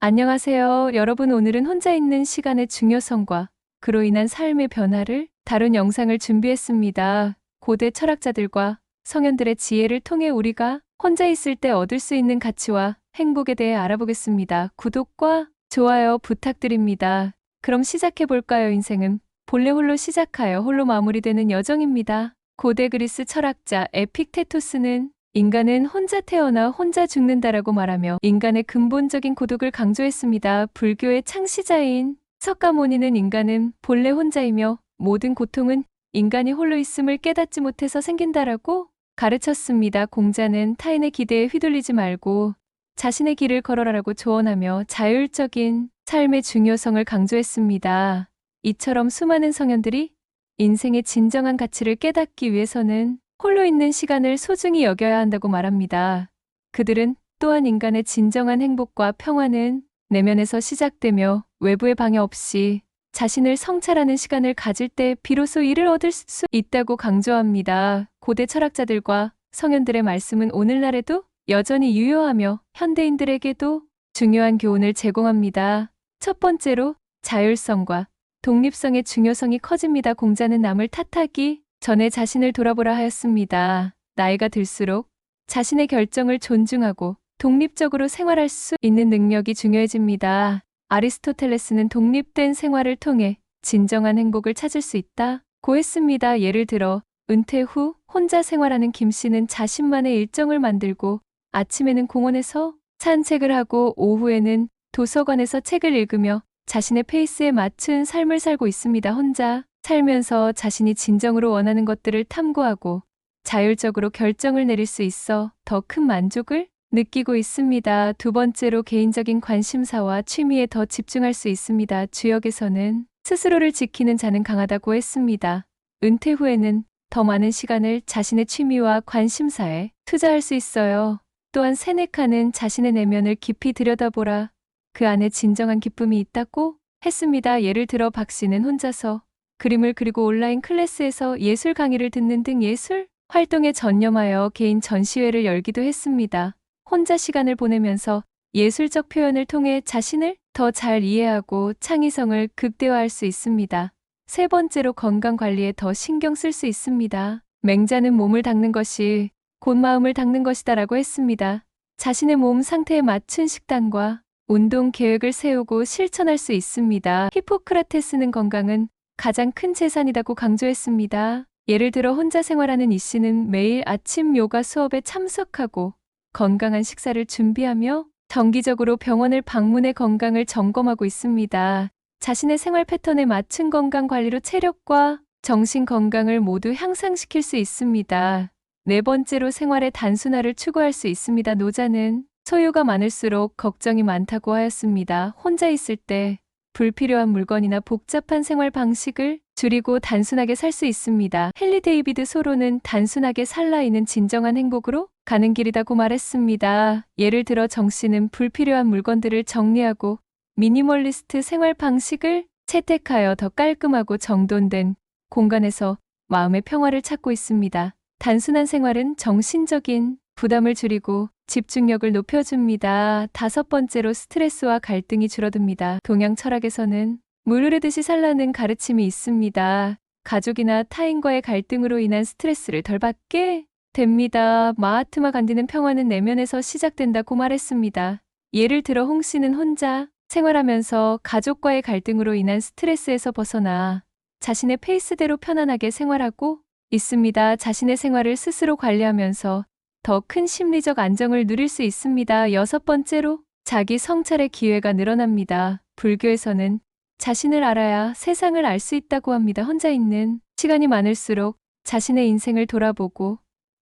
안녕하세요. 여러분, 오늘은 혼자 있는 시간의 중요성과 그로 인한 삶의 변화를 다룬 영상을 준비했습니다. 고대 철학자들과 성현들의 지혜를 통해 우리가 혼자 있을 때 얻을 수 있는 가치와 행복에 대해 알아보겠습니다. 구독과 좋아요 부탁드립니다. 그럼 시작해 볼까요? 인생은 본래 홀로 시작하여 홀로 마무리되는 여정입니다. 고대 그리스 철학자 에픽테토스는 인간은 혼자 태어나 혼자 죽는다라고 말하며 인간의 근본적인 고독을 강조했습니다. 불교의 창시자인 석가모니는 인간은 본래 혼자이며 모든 고통은 인간이 홀로 있음을 깨닫지 못해서 생긴다라고 가르쳤습니다. 공자는 타인의 기대에 휘둘리지 말고 자신의 길을 걸어라라고 조언하며 자율적인 삶의 중요성을 강조했습니다. 이처럼 수많은 성현들이 인생의 진정한 가치를 깨닫기 위해서는 홀로 있는 시간을 소중히 여겨야 한다고 말합니다. 그들은 또한 인간의 진정한 행복과 평화는 내면에서 시작되며 외부의 방해 없이 자신을 성찰하는 시간을 가질 때 비로소 이를 얻을 수 있다고 강조합니다. 고대 철학자들과 성현들의 말씀은 오늘날에도 여전히 유효하며 현대인들에게도 중요한 교훈을 제공합니다. 첫 번째로 자율성과 독립성의 중요성이 커집니다. 공자는 남을 탓하기 전에 자신을 돌아보라 하였습니다. 나이가 들수록 자신의 결정을 존중하고 독립적으로 생활할 수 있는 능력이 중요해집니다. 아리스토텔레스는 독립된 생활을 통해 진정한 행복을 찾을 수 있다고 했습니다. 예를 들어 은퇴 후 혼자 생활하는 김 씨는 자신만의 일정을 만들고 아침에는 공원에서 산책을 하고 오후에는 도서관에서 책을 읽으며 자신의 페이스에 맞춘 삶을 살고 있습니다. 혼자 살면서 자신이 진정으로 원하는 것들을 탐구하고 자율적으로 결정을 내릴 수 있어 더 큰 만족을 느끼고 있습니다. 두 번째로 개인적인 관심사와 취미에 더 집중할 수 있습니다. 주역에서는 스스로를 지키는 자는 강하다고 했습니다. 은퇴 후에는 더 많은 시간을 자신의 취미와 관심사에 투자할 수 있어요. 또한 세네카는 자신의 내면을 깊이 들여다보라. 그 안에 진정한 기쁨이 있다고 했습니다. 예를 들어 박 씨는 혼자서 그림을 그리고 온라인 클래스에서 예술 강의를 듣는 등 예술 활동에 전념하여 개인 전시회를 열기도 했습니다. 혼자 시간을 보내면서 예술적 표현을 통해 자신을 더 잘 이해하고 창의성을 극대화할 수 있습니다. 세 번째로 건강 관리에 더 신경 쓸 수 있습니다. 맹자는 몸을 닦는 것이 곧 마음을 닦는 것이다라고 했습니다. 자신의 몸 상태에 맞춘 식단과 운동 계획을 세우고 실천할 수 있습니다. 히포크라테스는 건강은 가장 큰 재산이라고 강조했습니다. 예를 들어 혼자 생활하는 이 씨는 매일 아침 요가 수업에 참석하고 건강한 식사를 준비하며 정기적으로 병원을 방문해 건강을 점검하고 있습니다. 자신의 생활 패턴에 맞춘 건강 관리로 체력과 정신 건강을 모두 향상시킬 수 있습니다. 네 번째로 생활의 단순화를 추구할 수 있습니다. 노자는 소유가 많을수록 걱정이 많다고 하였습니다. 혼자 있을 때 불필요한 물건이나 복잡한 생활 방식을 줄이고 단순하게 살 수 있습니다. 헨리 데이비드 소로는 단순하게 살라이는 진정한 행복으로 가는 길이라고 말했습니다. 예를 들어 정 씨는 불필요한 물건들을 정리하고 미니멀리스트 생활 방식을 채택하여 더 깔끔하고 정돈된 공간에서 마음의 평화를 찾고 있습니다. 단순한 생활은 정신적인 부담을 줄이고 집중력을 높여줍니다. 다섯 번째로 스트레스와 갈등이 줄어듭니다. 동양 철학에서는 물 흐르듯이 살라는 가르침이 있습니다. 가족이나 타인과의 갈등으로 인한 스트레스를 덜 받게 됩니다. 마하트마 간디는 평화는 내면에서 시작된다고 말했습니다. 예를 들어 홍 씨는 혼자 생활하면서 가족과의 갈등으로 인한 스트레스에서 벗어나 자신의 페이스대로 편안하게 생활하고 있습니다. 자신의 생활을 스스로 관리하면서 더 큰 심리적 안정을 누릴 수 있습니다. 여섯 번째로 자기 성찰의 기회가 늘어납니다. 불교에서는 자신을 알아야 세상을 알 수 있다고 합니다. 혼자 있는 시간이 많을수록 자신의 인생을 돌아보고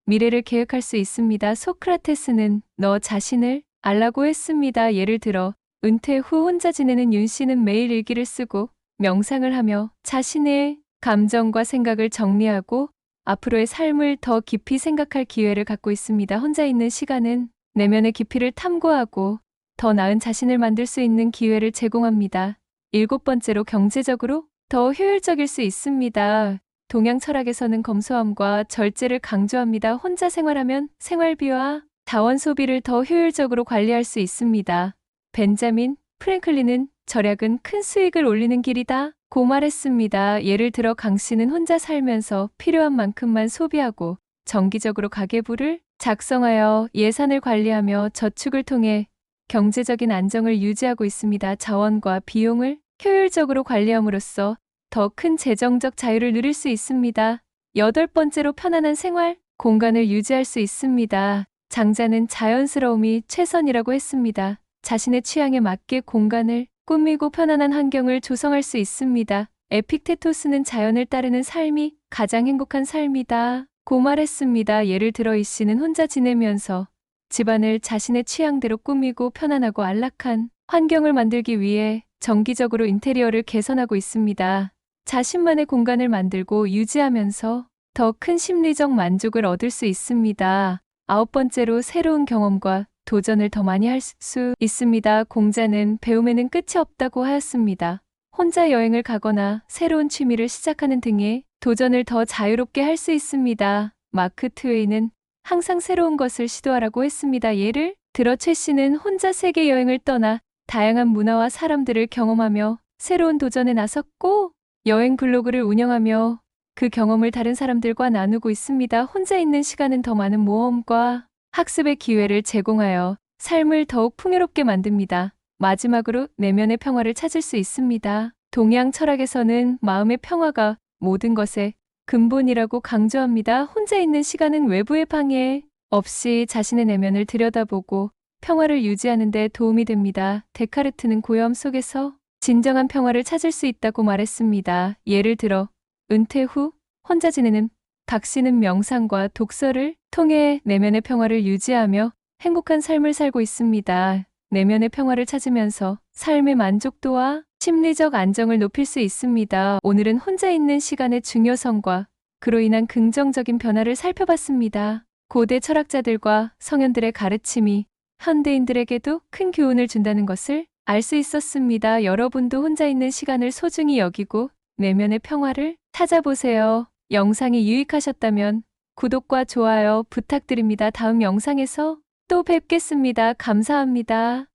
미래를 계획할 수 있습니다. 소크라테스는 너 자신을 알라고 했습니다. 예를 들어 은퇴 후 혼자 지내는 윤 씨는 매일 일기를 쓰고 명상을 하며 자신의 감정과 생각을 정리하고 앞으로의 삶을 더 깊이 생각할 기회를 갖고 있습니다. 혼자 있는 시간은 내면의 깊이를 탐구하고 더 나은 자신을 만들 수 있는 기회를 제공합니다. 일곱 번째로 경제적으로 더 효율적일 수 있습니다. 동양 철학에서는 검소함과 절제를 강조합니다. 혼자 생활하면 생활비와 자원 소비를 더 효율적으로 관리할 수 있습니다. 벤자민 프랭클린은 절약은 큰 수익을 올리는 길이다 고 말했습니다. 예를 들어 강 씨는 혼자 살면서 필요한 만큼만 소비하고 정기적으로 가계부를 작성하여 예산을 관리하며 저축을 통해 경제적인 안정을 유지하고 있습니다. 자원과 비용을 효율적으로 관리함으로써 더 큰 재정적 자유를 누릴 수 있습니다. 8번째로 편안한 생활 공간을 유지할 수 있습니다. 장자는 자연스러움이 최선이라고 했습니다. 자신의 취향에 맞게 공간을 꾸미고 편안한 환경을 조성할 수 있습니다. 에픽테토스는 자연을 따르는 삶이 가장 행복한 삶이다 고 말했습니다. 예를 들어 이 씨는 혼자 지내면서 집안을 자신의 취향대로 꾸미고 편안하고 안락한 환경을 만들기 위해 정기적으로 인테리어를 개선하고 있습니다. 자신만의 공간을 만들고 유지하면서 더 큰 심리적 만족을 얻을 수 있습니다. 9번째로 새로운 경험과 도전을 더 많이 할 수 있습니다. 공자는 배움에는 끝이 없다고 하였습니다. 혼자 여행을 가거나 새로운 취미를 시작하는 등의 도전을 더 자유롭게 할 수 있습니다. 마크 트웨이는 항상 새로운 것을 시도하라고 했습니다. 예를 들어 최 씨는 혼자 세계 여행을 떠나 다양한 문화와 사람들을 경험하며 새로운 도전에 나섰고 여행 블로그를 운영하며 그 경험을 다른 사람들과 나누고 있습니다. 혼자 있는 시간은 더 많은 모험과 학습의 기회를 제공하여 삶을 더욱 풍요롭게 만듭니다. 마지막으로 내면의 평화를 찾을 수 있습니다. 동양 철학에서는 마음의 평화가 모든 것의 근본이라고 강조합니다. 혼자 있는 시간은 외부의 방해 없이 자신의 내면을 들여다보고 평화를 유지하는 데 도움이 됩니다. 데카르트는 고요함 속에서 진정한 평화를 찾을 수 있다고 말했습니다. 예를 들어 은퇴 후 혼자 지내는 박 씨는 명상과 독서를 통해 내면의 평화를 유지하며 행복한 삶을 살고 있습니다. 내면의 평화를 찾으면서 삶의 만족도와 심리적 안정을 높일 수 있습니다. 오늘은 혼자 있는 시간의 중요성과 그로 인한 긍정적인 변화를 살펴봤습니다. 고대 철학자들과 성현들의 가르침이 현대인들에게도 큰 교훈을 준다는 것을 알 수 있었습니다. 여러분도 혼자 있는 시간을 소중히 여기고 내면의 평화를 찾아보세요. 영상이 유익하셨다면 구독과 좋아요 부탁드립니다. 다음 영상에서 또 뵙겠습니다. 감사합니다.